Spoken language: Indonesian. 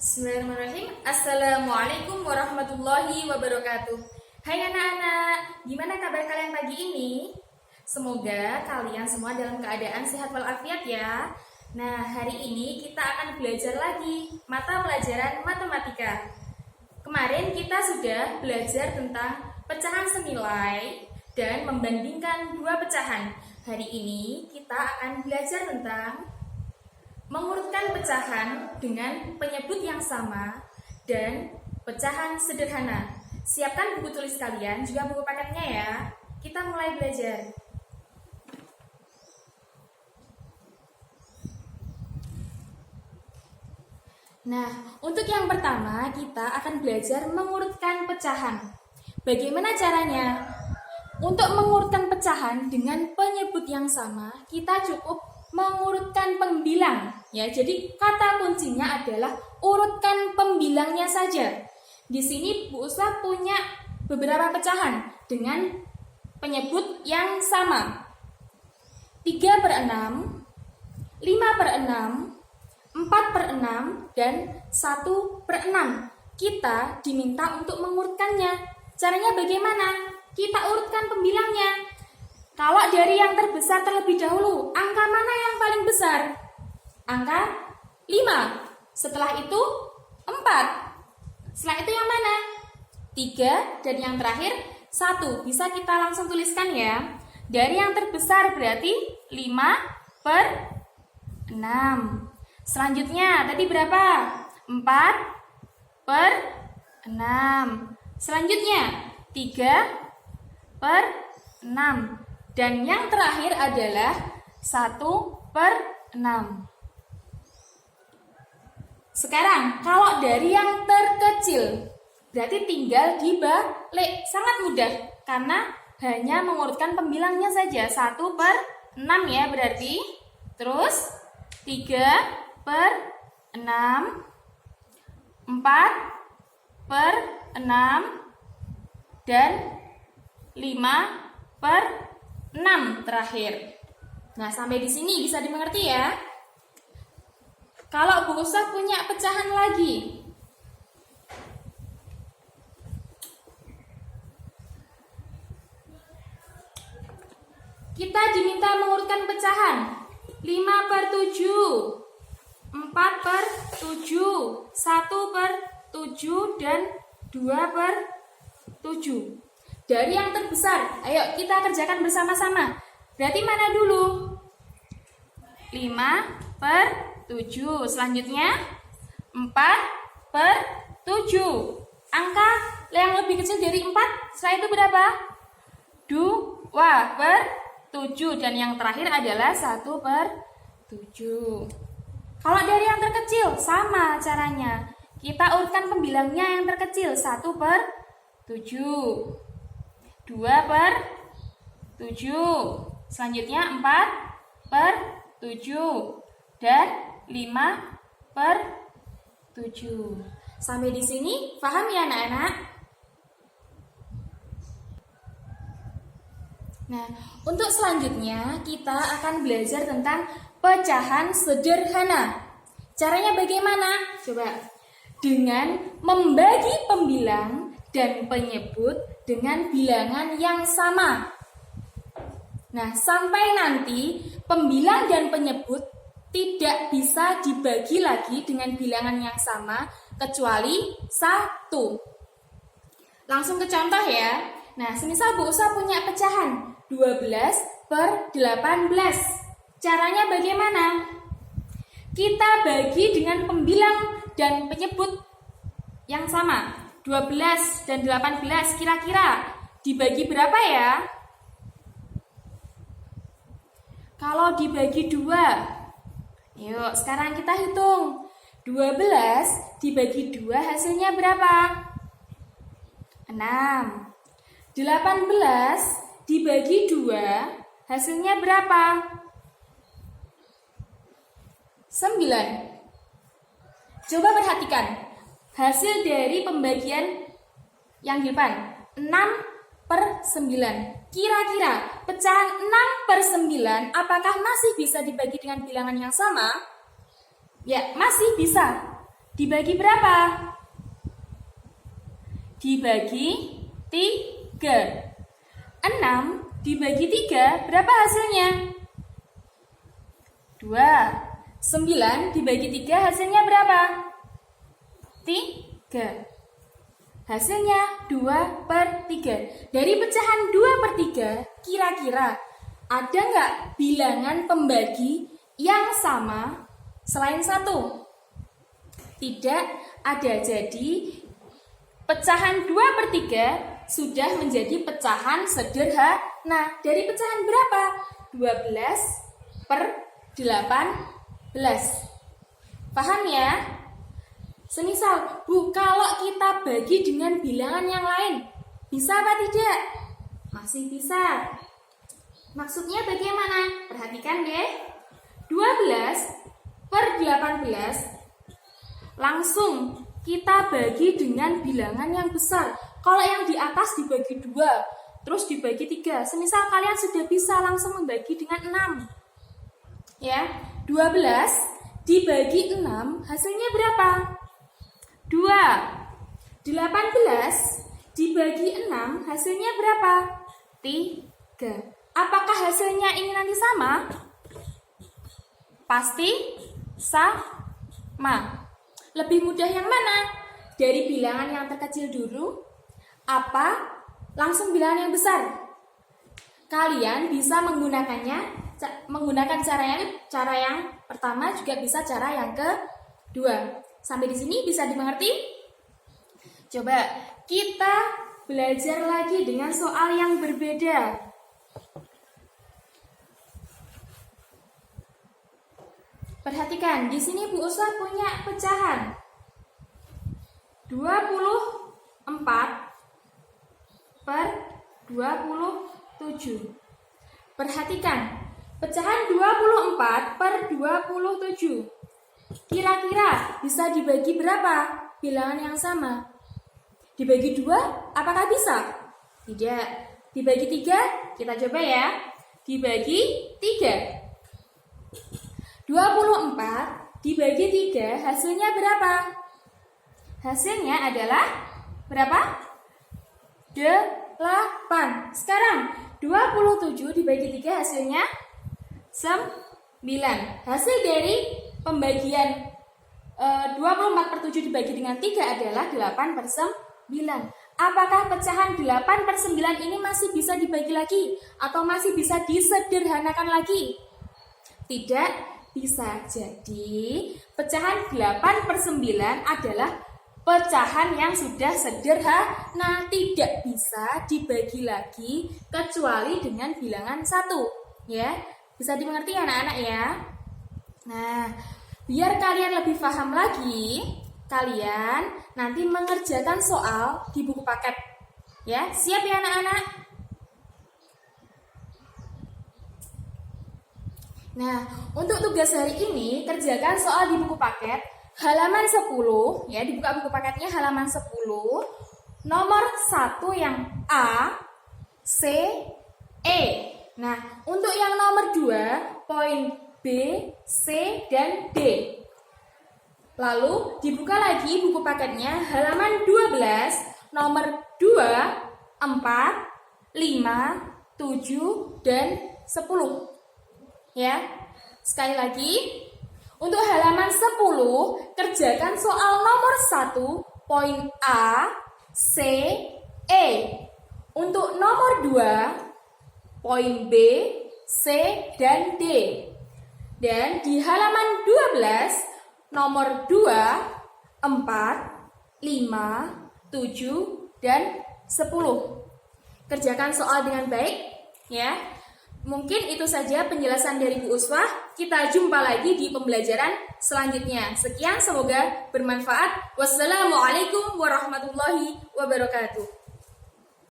Bismillahirrahmanirrahim. Assalamualaikum warahmatullahi wabarakatuh. Hai anak-anak, gimana kabar kalian pagi ini? Semoga kalian semua dalam keadaan sehat walafiat ya. Nah, hari ini kita akan belajar lagi mata pelajaran matematika. Kemarin kita sudah belajar tentang pecahan senilai dan membandingkan dua pecahan. Hari ini kita akan belajar tentang mengurutkan pecahan dengan penyebut yang sama dan pecahan sederhana. Siapkan buku tulis kalian, juga buku paketnya ya. Kita mulai belajar. Nah, untuk yang pertama kita akan belajar mengurutkan pecahan. Bagaimana caranya? Untuk mengurutkan pecahan dengan penyebut yang sama, kita cukup mengurutkan pembilang ya. Jadi kata kuncinya adalah urutkan pembilangnya saja. Di sini Bu Usla punya beberapa pecahan dengan penyebut yang sama. 3/6, 5/6, 4/6 dan 1/6. Kita diminta untuk mengurutkannya. Caranya bagaimana? Kita urutkan pembilangnya. Kalau dari yang terbesar terlebih dahulu, angka mana yang paling besar? Angka 5. Setelah itu 4. Setelah itu yang mana? 3 dan yang terakhir 1. Bisa kita langsung tuliskan ya. Dari yang terbesar berarti 5/6. Selanjutnya tadi berapa? 4/6. Selanjutnya 3/6. Dan yang terakhir adalah 1/6. Sekarang, kalau dari yang terkecil, berarti tinggal dibalik. Sangat mudah, karena hanya mengurutkan pembilangnya saja. 1/6 ya berarti. Terus, 3/6, 4/6, dan 5/6 terakhir. Nah, sampai di sini bisa dimengerti ya. Kalau Bu Usah punya pecahan lagi. Kita diminta mengurutkan pecahan 5/7, 4/7, 1/7 dan 2/7. Dari yang terbesar, ayo kita kerjakan bersama-sama. Berarti mana dulu? 5/7. Selanjutnya 4/7. Angka yang lebih kecil dari 4, setelah itu berapa? 2/7. Dan yang terakhir adalah 1/7. Kalau dari yang terkecil, sama caranya. Kita urutkan pembilangnya yang terkecil, 1/7. 2/7. Selanjutnya 4/7 dan 5/7. Sampai di sini paham ya anak-anak? Nah, untuk selanjutnya kita akan belajar tentang pecahan sederhana. Caranya bagaimana? Coba. Dengan membagi pembilang dan penyebut dengan bilangan yang sama. Nah, sampai nanti pembilang dan penyebut tidak bisa dibagi lagi dengan bilangan yang sama kecuali 1. Langsung ke contoh ya. Nah, semisal Bu Usah punya pecahan 12/18. Caranya bagaimana? Kita bagi dengan pembilang dan penyebut yang sama. 12 dan 18 kira-kira dibagi berapa ya? Kalau dibagi 2, yuk sekarang kita hitung. 12 dibagi 2 hasilnya berapa? 6. 18 dibagi 2 hasilnya berapa? 9. Coba perhatikan hasil dari pembagian yang di depan, 6/9. Kira-kira pecahan 6/9 apakah masih bisa dibagi dengan bilangan yang sama? Ya, masih bisa. dibagi berapa? Dibagi 3. 6 dibagi 3 berapa hasilnya? 2. 9 dibagi 3 hasilnya berapa? 3. Hasilnya 2/3. Dari pecahan 2/3, kira-kira ada nggak bilangan pembagi yang sama selain 1? Tidak ada. Jadi pecahan 2/3 sudah menjadi pecahan sederhana. Dari pecahan berapa? 12/18. Paham ya? Semisal, Bu, kalau kita bagi dengan bilangan yang lain, bisa apa tidak? Masih bisa. Maksudnya bagaimana? Perhatikan deh. 12/18 langsung kita bagi dengan bilangan yang besar. Kalau yang di atas dibagi 2, terus dibagi 3. Semisal kalian sudah bisa langsung membagi dengan 6. Ya, 12 dibagi 6 hasilnya berapa? 2. 18 dibagi 6 hasilnya berapa? 3. Apakah hasilnya ini nanti sama? Pasti sama. Lebih mudah yang mana? Dari bilangan yang terkecil dulu, apa langsung bilangan yang besar? Kalian bisa menggunakan cara yang pertama, juga bisa cara yang kedua. Sampai di sini bisa dimengerti? Coba kita belajar lagi dengan soal yang berbeda. Perhatikan, di sini Bu Uswa punya pecahan 24/27. Perhatikan, pecahan 24/27. Kira-kira bisa dibagi berapa bilangan yang sama? Dibagi 2, apakah bisa? Tidak. Dibagi 3, kita coba ya. Dibagi 3. 24 dibagi 3 hasilnya berapa? Hasilnya adalah berapa? 8. Sekarang 27 dibagi 3 hasilnya 9. Hasil dari pembagian 24/7 dibagi dengan 3 adalah 8/9. Apakah pecahan 8/9 ini masih bisa dibagi lagi? Atau masih bisa disederhanakan lagi? Tidak bisa. Jadi pecahan 8/9 adalah pecahan yang sudah sederhana, tidak bisa dibagi lagi kecuali dengan bilangan 1. Ya, bisa dimengerti anak-anak ya. Nah, biar kalian lebih paham lagi, kalian nanti mengerjakan soal di buku paket. Ya, siap ya anak-anak? Nah, untuk tugas hari ini, kerjakan soal di buku paket halaman 10, ya, dibuka buku paketnya halaman 10, nomor 1 yang A, C, E. Nah, untuk yang nomor 2, poin B, C, dan D. Lalu, dibuka lagi buku paketnya halaman 12, nomor 2, 4, 5, 7, dan 10. Ya, sekali lagi, untuk halaman 10, kerjakan soal nomor 1, poin A, C, E. Untuk nomor 2, poin B, C, dan D. Dan di halaman 12, nomor 2, 4, 5, 7, dan 10. Kerjakan soal dengan baik, ya. Mungkin itu saja penjelasan dari Bu Uswa. Kita jumpa lagi di pembelajaran selanjutnya. Sekian, semoga bermanfaat. Wassalamualaikum warahmatullahi wabarakatuh.